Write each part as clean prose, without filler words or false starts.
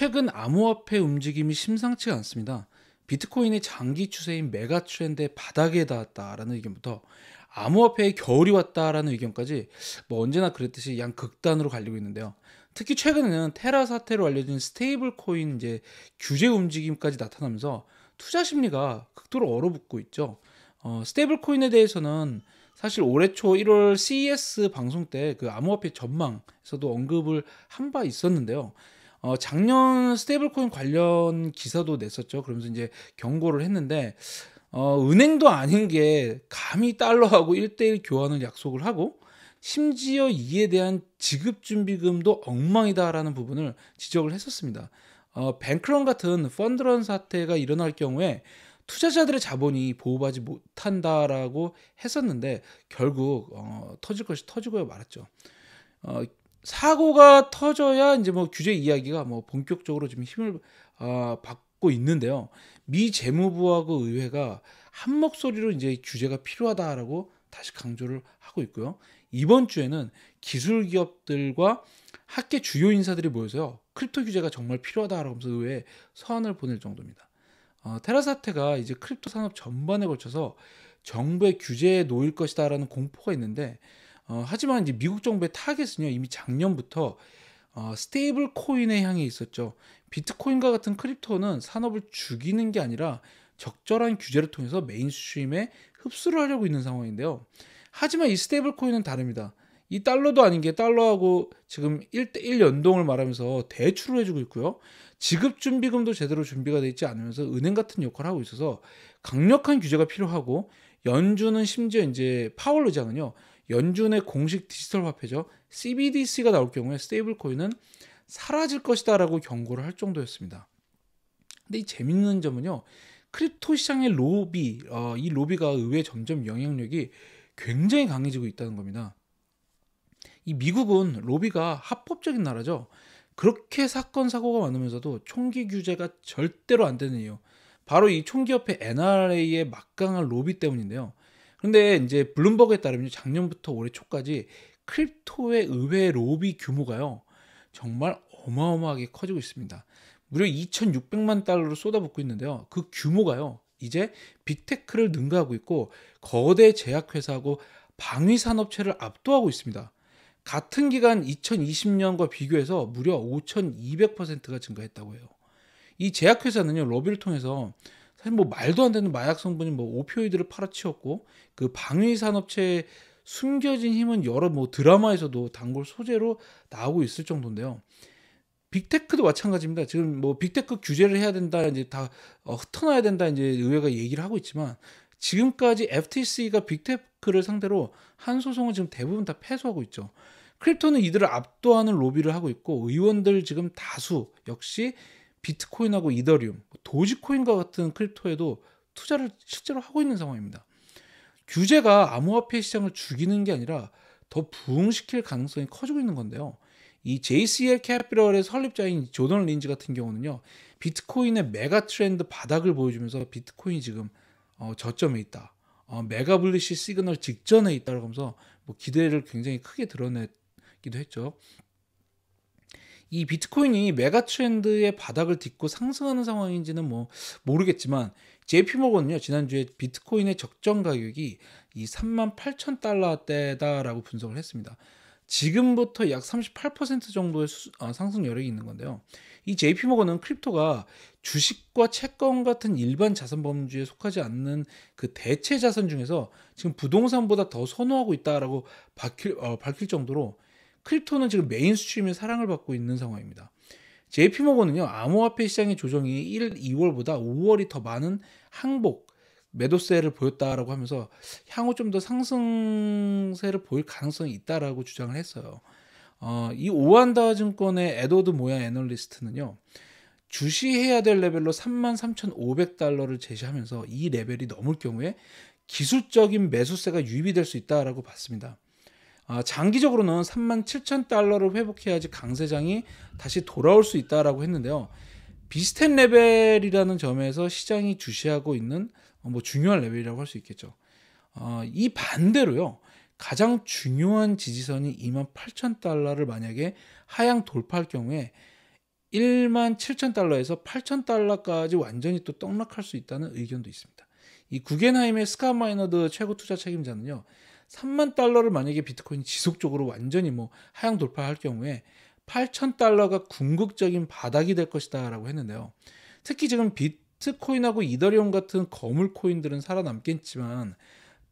최근 암호화폐 움직임이 심상치가 않습니다. 비트코인의 장기 추세인 메가 트렌드의 바닥에 닿았다라는 의견부터 암호화폐의 겨울이 왔다라는 의견까지 뭐 언제나 그랬듯이 양극단으로 갈리고 있는데요. 특히 최근에는 테라 사태로 알려진 스테이블 코인 이제 규제 움직임까지 나타나면서 투자 심리가 극도로 얼어붙고 있죠. 스테이블 코인에 대해서는 사실 올해 초 1월 CES 방송 때 그 암호화폐 전망에서도 언급을 한 바 있었는데요. 작년 스테이블코인 관련 기사도 냈었죠. 그러면서 이제 경고를 했는데 은행도 아닌 게 감히 달러하고 1대1 교환을 약속을 하고 심지어 이에 대한 지급 준비금도 엉망이다라는 부분을 지적을 했었습니다. 뱅크런 같은 펀드런 사태가 일어날 경우에 투자자들의 자본이 보호받지 못한다라고 했었는데 결국 터질 것이 터지고야 말았죠. 어, 사고가 터져야 이제 뭐 규제 이야기가 뭐 본격적으로 좀 힘을 받고 있는데요. 미 재무부하고 의회가 한 목소리로 이제 규제가 필요하다라고 다시 강조를 하고 있고요. 이번 주에는 기술 기업들과 학계 주요 인사들이 모여서요. 크립토 규제가 정말 필요하다라고 하면서 의회에 서한을 보낼 정도입니다. 테라 사태가 이제 크립토 산업 전반에 걸쳐서 정부의 규제에 놓일 것이다라는 공포가 있는데 하지만 이제 미국 정부의 타겟은요 이미 작년부터 스테이블 코인에 향해 있었죠. 비트코인과 같은 크립토는 산업을 죽이는 게 아니라 적절한 규제를 통해서 메인스트림에 흡수를 하려고 있는 상황인데요. 하지만 이 스테이블 코인은 다릅니다. 이 달러도 아닌 게 달러하고 지금 1대1 연동을 말하면서 대출을 해주고 있고요. 지급 준비금도 제대로 준비가 되어 있지 않으면서 은행 같은 역할을 하고 있어서 강력한 규제가 필요하고 연준은 심지어 이제 파월 의장은요. 연준의 공식 디지털 화폐죠. CBDC가 나올 경우에 스테이블 코인은 사라질 것이다라고 경고를 할 정도였습니다. 근데 이 재밌는 점은요. 크립토 시장의 로비, 이 로비가 의외에 점점 영향력이 굉장히 강해지고 있다는 겁니다. 이 미국은 로비가 합법적인 나라죠. 그렇게 사건 사고가 많으면서도 총기 규제가 절대로 안 되는 이유. 바로 이 총기협회 NRA의 막강한 로비 때문인데요. 그런데 이제 블룸버그에 따르면 작년부터 올해 초까지 크립토의 의회 로비 규모가요. 정말 어마어마하게 커지고 있습니다. 무려 2,600만 달러로 쏟아붓고 있는데요. 그 규모가요. 이제 빅테크를 능가하고 있고 거대 제약회사하고 방위산업체를 압도하고 있습니다. 같은 기간 2020년과 비교해서 무려 5,200%가 증가했다고 해요. 이 제약회사는요 로비를 통해서 사실 뭐 말도 안 되는 마약 성분인 뭐 오피오이드를 팔아치웠고 그 방위 산업체의 숨겨진 힘은 여러 뭐 드라마에서도 단골 소재로 나오고 있을 정도인데요. 빅테크도 마찬가지입니다. 지금 뭐 빅테크 규제를 해야 된다 이제 다 흩어놔야 된다 이제 의회가 얘기를 하고 있지만 지금까지 FTC가 빅테크를 상대로 한 소송은 지금 대부분 다 패소하고 있죠. 크립토는 이들을 압도하는 로비를 하고 있고 의원들 지금 다수 역시 비트코인하고 이더리움, 도지코인과 같은 크립토에도 투자를 실제로 하고 있는 상황입니다. 규제가 암호화폐 시장을 죽이는 게 아니라 더 부흥시킬 가능성이 커지고 있는 건데요. 이 JCL 캐피럴의 설립자인 조던 린지 같은 경우는요. 비트코인의 메가 트렌드 바닥을 보여주면서 비트코인이 지금 저점에 있다. 메가 불리시 시그널 직전에 있다고 하면서 뭐 기대를 굉장히 크게 드러내기도 했죠. 이 비트코인이 메가 트렌드의 바닥을 딛고 상승하는 상황인지는 뭐 모르겠지만 JP모건은요 지난주에 비트코인의 적정 가격이 이 38,000달러대다라고 분석을 했습니다. 지금부터 약 38% 정도의 상승 여력이 있는 건데요. 이 JP모건은 크립토가 주식과 채권 같은 일반 자산 범주에 속하지 않는 그 대체 자산 중에서 지금 부동산보다 더 선호하고 있다라고 밝힐 정도로 크립토는 지금 메인스트림의 사랑을 받고 있는 상황입니다. JP모건은요. 암호화폐 시장의 조정이 1, 2월보다 5월이 더 많은 항복, 매도세를 보였다라고 하면서 향후 좀 더 상승세를 보일 가능성이 있다라고 주장을 했어요. 이 오한다 증권의 에드워드 모야 애널리스트는요. 주시해야 될 레벨로 33,500달러를 제시하면서 이 레벨이 넘을 경우에 기술적인 매수세가 유입이 될 수 있다라고 봤습니다. 장기적으로는 37,000달러를 회복해야지 강세장이 다시 돌아올 수 있다라고 했는데요. 비슷한 레벨이라는 점에서 시장이 주시하고 있는 뭐 중요한 레벨이라고 할 수 있겠죠. 이 반대로요. 가장 중요한 지지선이 28,000달러를 만약에 하향 돌파할 경우에 17,000달러에서 8,000달러까지 완전히 또 떡락할 수 있다는 의견도 있습니다. 이 구겐하임의 스캇 마이너드 최고 투자 책임자는요, 3만 달러를 만약에 비트코인이 지속적으로 완전히 뭐 하향 돌파할 경우에 8,000달러가 궁극적인 바닥이 될 것이다라고 했는데요. 특히 지금 비트코인하고 이더리움 같은 거물 코인들은 살아남겠지만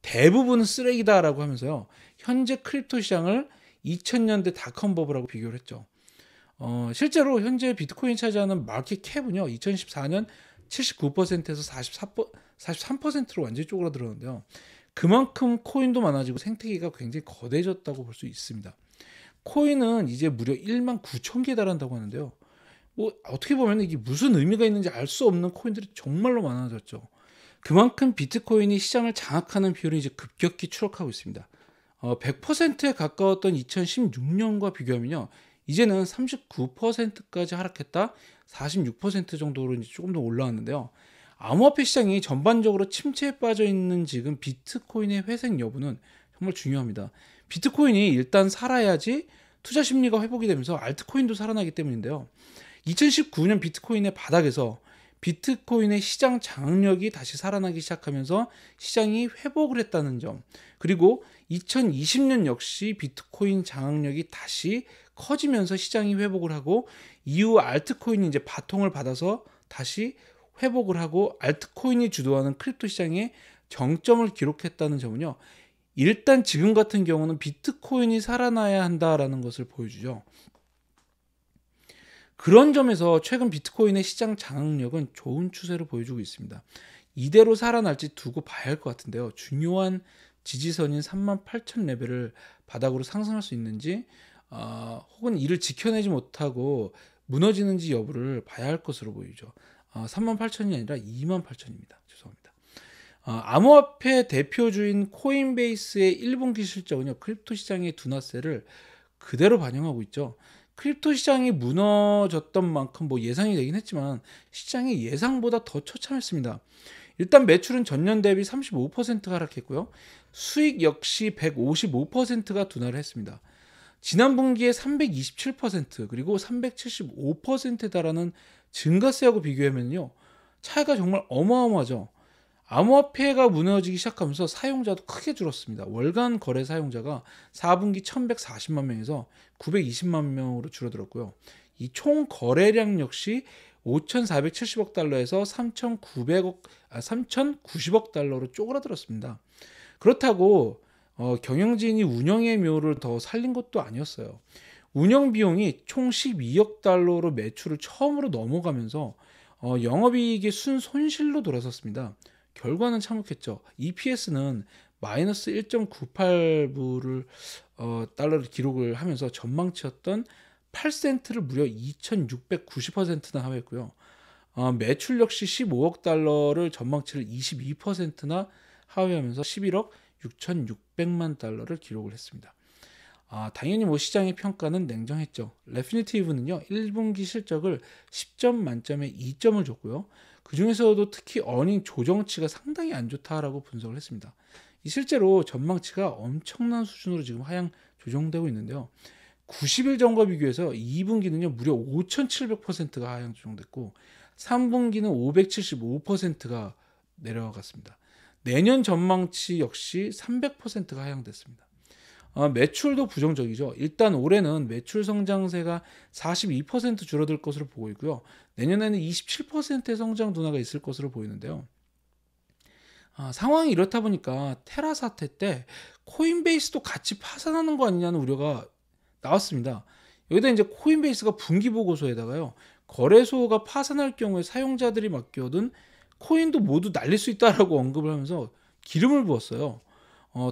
대부분은 쓰레기다라고 하면서요, 현재 크립토 시장을 2000년대 닷컴 버블하고 비교를 했죠. 실제로 현재 비트코인이 차지하는 마켓 캡은요, 2014년 79%에서 43%로 완전히 쪼그라들었는데요. 그만큼 코인도 많아지고 생태계가 굉장히 거대해졌다고 볼 수 있습니다. 코인은 이제 무려 1만 9천 개에 달한다고 하는데요. 뭐 어떻게 보면 이게 무슨 의미가 있는지 알 수 없는 코인들이 정말로 많아졌죠. 그만큼 비트코인이 시장을 장악하는 비율이 이제 급격히 추락하고 있습니다. 100%에 가까웠던 2016년과 비교하면요, 이제는 39%까지 하락했다 46% 정도로 이제 조금 더 올라왔는데요. 암호화폐 시장이 전반적으로 침체에 빠져 있는 지금 비트코인의 회생 여부는 정말 중요합니다. 비트코인이 일단 살아야지 투자 심리가 회복이 되면서 알트코인도 살아나기 때문인데요. 2019년 비트코인의 바닥에서 비트코인의 시장 장악력이 다시 살아나기 시작하면서 시장이 회복을 했다는 점, 그리고 2020년 역시 비트코인 장악력이 다시 커지면서 시장이 회복을 하고 이후 알트코인이 이제 바통을 받아서 다시 회복을 하고 알트코인이 주도하는 크립토 시장에 정점을 기록했다는 점은요, 일단 지금 같은 경우는 비트코인이 살아나야 한다라는 것을 보여주죠. 그런 점에서 최근 비트코인의 시장 장악력은 좋은 추세로 보여주고 있습니다. 이대로 살아날지 두고 봐야 할 것 같은데요. 중요한 지지선인 38,000 레벨을 바닥으로 상승할 수 있는지, 혹은 이를 지켜내지 못하고 무너지는지 여부를 봐야 할 것으로 보이죠. 38,000이 아니라 28,000입니다. 죄송합니다. 암호화폐 대표주인 코인베이스의 1분기 실적은요, 크립토 시장의 둔화세를 그대로 반영하고 있죠. 크립토 시장이 무너졌던 만큼 뭐 예상이 되긴 했지만 시장이 예상보다 더 처참했습니다. 일단 매출은 전년 대비 35%가 하락했고요. 수익 역시 155%가 둔화를 했습니다. 지난 분기에 327% 그리고 375%에 달하는 증가세하고 비교하면요, 차이가 정말 어마어마하죠. 암호화폐가 무너지기 시작하면서 사용자도 크게 줄었습니다. 월간 거래 사용자가 4분기 1140만 명에서 920만 명으로 줄어들었고요. 이 총 거래량 역시 5,470억 달러에서 3,090억 달러로 쪼그라들었습니다. 그렇다고 경영진이 운영의 묘를 더 살린 것도 아니었어요. 운영 비용이 총 12억 달러로 매출을 처음으로 넘어가면서 영업이익이 순손실로 돌아섰습니다. 결과는 참혹했죠. EPS는 마이너스 1.98불을 달러를 기록을 하면서 전망치였던 8센트를 무려 2690%나 하회했고요. 매출 역시 15억 달러를 전망치를 22%나 하회하면서 11억 6,600만 달러를 기록을 했습니다. 당연히 뭐 시장의 평가는 냉정했죠. 레피니티브는요, 1분기 실적을 10점 만점에 2점을 줬고요. 그 중에서도 특히 어닝 조정치가 상당히 안 좋다라고 분석을 했습니다. 실제로 전망치가 엄청난 수준으로 지금 하향 조정되고 있는데요. 90일 전과 비교해서 2분기는요, 무려 5,700%가 하향 조정됐고 3분기는 575%가 내려갔습니다. 내년 전망치 역시 300%가 하향됐습니다. 매출도 부정적이죠. 일단 올해는 매출 성장세가 42% 줄어들 것으로 보고 있고요. 내년에는 27%의 성장 둔화가 있을 것으로 보이는데요. 상황이 이렇다 보니까 테라 사태 때 코인베이스도 같이 파산하는 거 아니냐는 우려가 나왔습니다. 여기다 이제 코인베이스가 분기 보고서에다가요, 거래소가 파산할 경우에 사용자들이 맡겨둔 코인도 모두 날릴 수 있다라고 언급을 하면서 기름을 부었어요.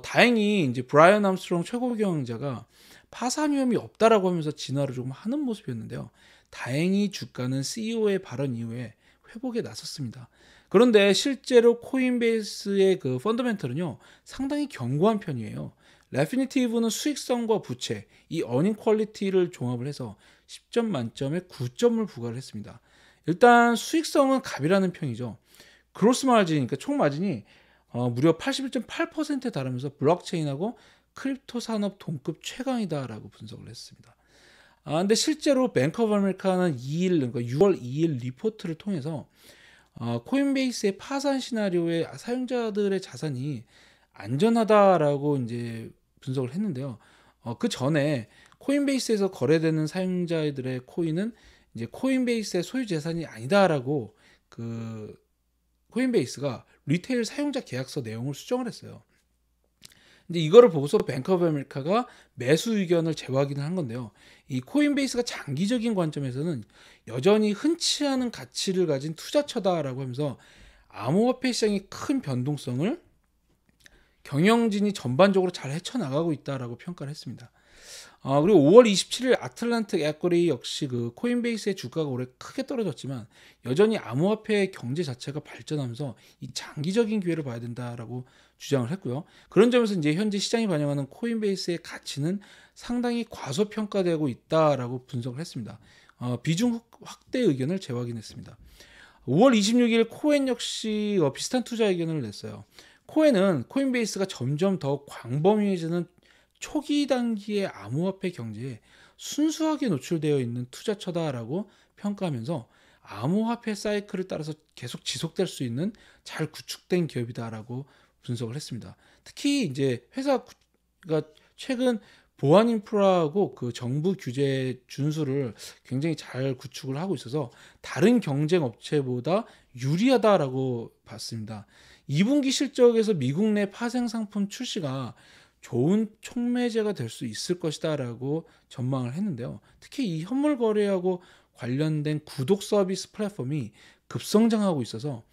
다행히 이제 브라이언 암스트롱 최고 경영자가 파산 위험이 없다라고 하면서 진화를 조금 하는 모습이었는데요. 다행히 주가는 CEO의 발언 이후에 회복에 나섰습니다. 그런데 실제로 코인베이스의 그 펀더멘털은요, 상당히 견고한 편이에요. 레피니티브는 수익성과 부채, 이 어닝 퀄리티를 종합을 해서 10점 만점에 9점을 부과를 했습니다. 일단 수익성은 갑이라는 편이죠. 그로스 마진이니까 그러니까 총 마진이 무려 81.8%에 달하면서 블록체인하고 크립토 산업 동급 최강이다라고 분석을 했습니다. 근데 실제로 뱅크 오브 아메리카는 2일 그러니까 6월 2일 리포트를 통해서 코인베이스의 파산 시나리오에 사용자들의 자산이 안전하다라고 이제 분석을 했는데요. 그 전에 코인베이스에서 거래되는 사용자들의 코인은 이제 코인베이스의 소유 재산이 아니다라고 그 코인베이스가 리테일 사용자 계약서 내용을 수정을 했어요. 근데 이거를 보고서 뱅크 오브 아메리카가 매수 의견을 재확인을 한 건데요. 이 코인베이스가 장기적인 관점에서는 여전히 흔치 않은 가치를 가진 투자처다라고 하면서 암호화폐 시장의 큰 변동성을 경영진이 전반적으로 잘 헤쳐나가고 있다라고 평가를 했습니다. 그리고 5월 27일 아틀란틱 에쿼리 역시 그 코인베이스의 주가가 올해 크게 떨어졌지만 여전히 암호화폐 경제 자체가 발전하면서 이 장기적인 기회를 봐야 된다라고 주장을 했고요. 그런 점에서 이제 현재 시장이 반영하는 코인베이스의 가치는 상당히 과소평가되고 있다라고 분석을 했습니다. 비중 확대 의견을 재확인했습니다. 5월 26일 코엔 역시 비슷한 투자 의견을 냈어요. 코엔은 코인베이스가 점점 더 광범위해지는 초기 단기의 암호화폐 경제에 순수하게 노출되어 있는 투자처다라고 평가하면서 암호화폐 사이클을 따라서 계속 지속될 수 있는 잘 구축된 기업이다라고 분석을 했습니다. 특히 이제 회사가 최근 보안 인프라하고 그 정부 규제 준수를 굉장히 잘 구축을 하고 있어서 다른 경쟁 업체보다 유리하다라고 봤습니다. 2분기 실적에서 미국 내 파생 상품 출시가 좋은 촉매제가 될 수 있을 것이다라고 전망을 했는데요. 특히 이 현물 거래하고 관련된 구독 서비스 플랫폼이 급성장하고 있어서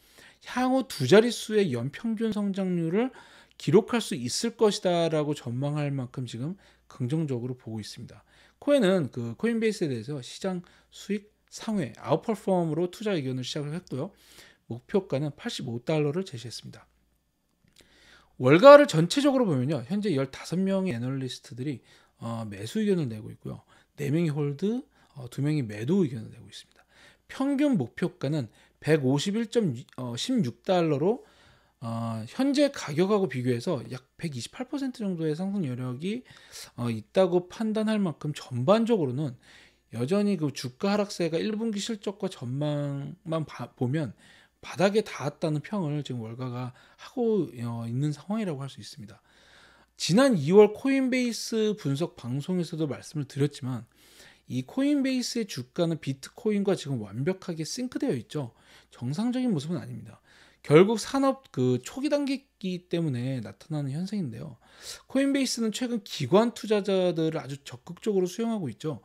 향후 두 자릿수의 연평균 성장률을 기록할 수 있을 것이다라고 전망할 만큼 지금 긍정적으로 보고 있습니다. 코엔은 그 코인베이스에 대해서 시장 수익 상회 아웃퍼폼으로 투자 의견을 시작을 했고요. 목표가는 $85를 제시했습니다. 월가를 전체적으로 보면요. 현재 15명의 애널리스트들이 매수 의견을 내고 있고요. 4명이 홀드, 2명이 매도 의견을 내고 있습니다. 평균 목표가는 $151.16로 현재 가격하고 비교해서 약 128% 정도의 상승 여력이 있다고 판단할 만큼 전반적으로는 여전히 그 주가 하락세가 1분기 실적과 전망만 보면 바닥에 닿았다는 평을 지금 월가가 하고 있는 상황이라고 할 수 있습니다. 지난 2월 코인베이스 분석 방송에서도 말씀을 드렸지만 이 코인베이스의 주가는 비트코인과 지금 완벽하게 싱크되어 있죠. 정상적인 모습은 아닙니다. 결국 산업 그 초기 단계이기 때문에 나타나는 현상인데요. 코인베이스는 최근 기관 투자자들을 아주 적극적으로 수용하고 있죠.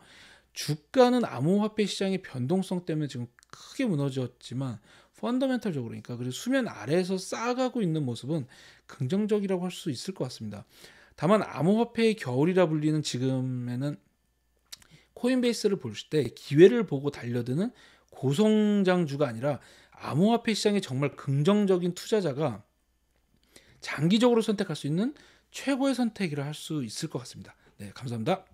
주가는 암호화폐 시장의 변동성 때문에 지금 크게 무너졌지만 펀더멘탈적으로 그러니까 그래서 수면 아래에서 쌓아가고 있는 모습은 긍정적이라고 할 수 있을 것 같습니다. 다만 암호화폐의 겨울이라 불리는 지금에는 코인베이스를 볼 때 기회를 보고 달려드는 고성장주가 아니라 암호화폐 시장에 정말 긍정적인 투자자가 장기적으로 선택할 수 있는 최고의 선택이라 할 수 있을 것 같습니다. 네, 감사합니다.